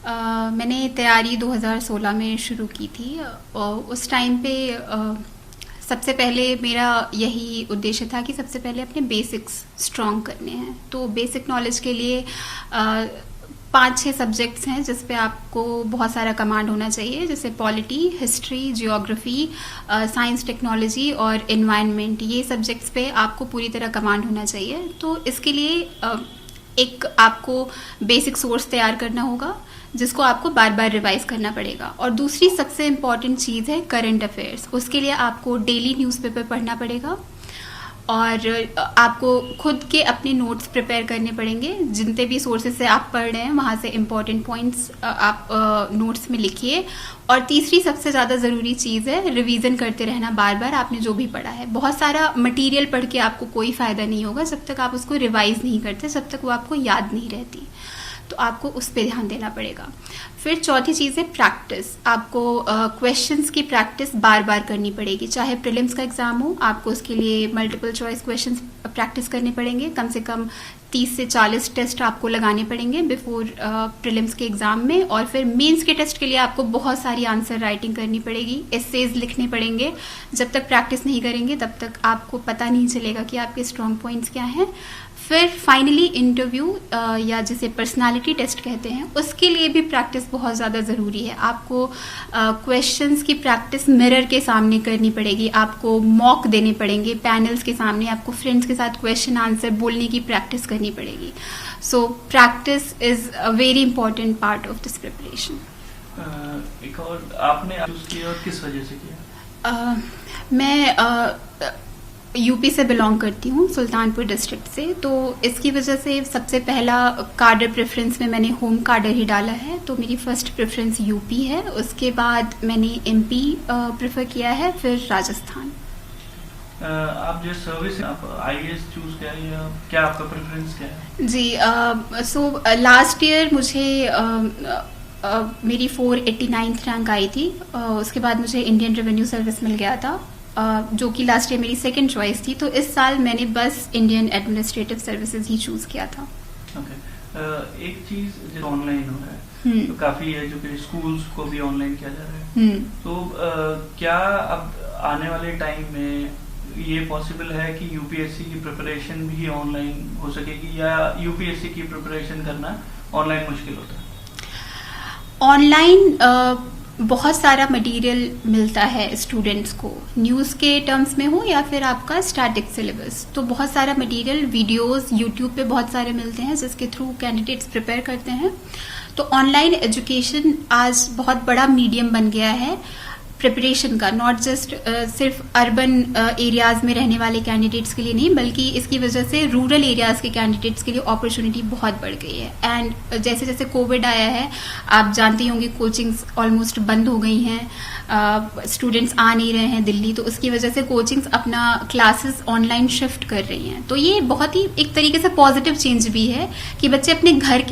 मैंने तैयारी 2016 में शुरू की थी और उस टाइम पे सबसे पहले मेरा यही उद्देश्य था कि सबसे पहले अपने बेसिक्स स्ट्रॉन्ग करने हैं। तो बेसिक नॉलेज के लिए 5-6 सब्जेक्ट्स हैं जिस पे आपको बहुत सारा कमांड होना चाहिए, जैसे polity, history, geography, science, technology और एनवायरनमेंट। ये सब्जेक्ट्स पे आपको पूरी तरह कमांड होना चाहिए। तो इसके लिए एक आपको बेसिक सोर्स तैयार करना होगा जिसको आपको बार बार रिवाइज करना पड़ेगा। और दूसरी सबसे इम्पॉर्टेंट चीज़ है करंट अफेयर्स। उसके लिए आपको डेली न्यूज़पेपर पढ़ना पड़ेगा और आपको खुद के अपने नोट्स प्रिपेयर करने पड़ेंगे। जितने भी सोर्सेज से आप पढ़ रहे हैं वहाँ से इम्पॉर्टेंट पॉइंट्स आप नोट्स में लिखिए। और तीसरी सबसे ज़्यादा ज़रूरी चीज़ है रिवीजन करते रहना बार बार आपने जो भी पढ़ा है। बहुत सारा मटेरियल पढ़ के आपको कोई फ़ायदा नहीं होगा जब तक आप उसको रिवाइज नहीं करते, जब तक वो आपको याद नहीं रहती। तो आपको उस पर ध्यान देना पड़ेगा। फिर चौथी चीज़ है प्रैक्टिस। आपको क्वेश्चंस की प्रैक्टिस बार बार करनी पड़ेगी। चाहे प्रीलिम्स का एग्जाम हो, आपको उसके लिए मल्टीपल चॉइस क्वेश्चंस प्रैक्टिस करने पड़ेंगे। कम से कम 30 से 40 टेस्ट आपको लगाने पड़ेंगे बिफोर प्रीलिम्स के एग्जाम में। और फिर मेंस के टेस्ट के लिए आपको बहुत सारी आंसर राइटिंग करनी पड़ेगी, एसेज लिखने पड़ेंगे। जब तक प्रैक्टिस नहीं करेंगे तब तक आपको पता नहीं चलेगा कि आपके स्ट्रॉन्ग पॉइंट्स क्या हैं। फिर फाइनली इंटरव्यू या जिसे पर्सनालिटी टेस्ट कहते हैं, उसके लिए भी प्रैक्टिस बहुत ज़्यादा ज़रूरी है। आपको क्वेश्चंस की प्रैक्टिस मिरर के सामने करनी पड़ेगी, आपको मॉक देने पड़ेंगे पैनल्स के सामने, आपको फ्रेंड्स के साथ क्वेश्चन आंसर बोलने की प्रैक्टिस करनी पड़ेगी। So practice is a very important part of this preparation. एक और आपने चूज किया और किस वजह से किया? मैं यूपी से बिलोंग करती हूँ, सुल्तानपुर डिस्ट्रिक्ट से। तो इसकी वजह से सबसे पहला कार्डर प्रेफरेंस में मैंने होम कार्डर ही डाला है। तो मेरी फर्स्ट प्रेफरेंस यूपी है, उसके बाद मैंने एमपी प्रेफर किया है, फिर राजस्थान। आप जो सर्विस आप आईएएस चूज किया या क्या आपका प्रेफरेंस क्या है? जी, सो लास्ट ईयर मुझे मेरी 489th रैंक आई थी। उसके बाद मुझे इंडियन रेवेन्यू सर्विस मिल गया था, जो कि लास्ट ईयर मेरी सेकंड चॉइस थी। तो इस साल मैंने बस इंडियन एडमिनिस्ट्रेटिव सर्विसेज ही चूज किया था। एक चीज जो ऑनलाइन हो रहा है तो काफी है, जो कि स्कूल्स को भी ऑनलाइन किया जा रहा है। तो क्या अब आने वाले टाइम में ये पॉसिबल है कि यूपीएससी की प्रिपरेशन भी ऑनलाइन हो सकेगी, या यूपीएससी की प्रिपरेशन करना ऑनलाइन मुश्किल होता है? ऑनलाइन बहुत सारा मटेरियल मिलता है स्टूडेंट्स को, न्यूज़ के टर्म्स में हो या फिर आपका स्टैटिक सिलेबस। तो बहुत सारा मटेरियल, वीडियोस यूट्यूब पे बहुत सारे मिलते हैं जिसके थ्रू कैंडिडेट्स प्रिपेयर करते हैं। तो ऑनलाइन एजुकेशन आज बहुत बड़ा मीडियम बन गया है प्रिपरेशन का, नॉट जस्ट सिर्फ अर्बन एरियाज में रहने वाले कैंडिडेट्स के लिए नहीं, बल्कि इसकी वजह से रूरल एरियाज के कैंडिडेट्स के लिए अपॉर्चुनिटी बहुत बढ़ गई है। एंड जैसे जैसे कोविड आया है, आप जानते होंगे कोचिंग्स ऑलमोस्ट बंद हो गई हैं, स्टूडेंट्स आ नहीं रहे हैं दिल्ली, तो उसकी वजह से कोचिंग्स अपना क्लासेस ऑनलाइन शिफ्ट कर रही हैं। तो ये बहुत ही एक तरीके से पॉजिटिव चेंज भी है कि बच्चे अपने घर के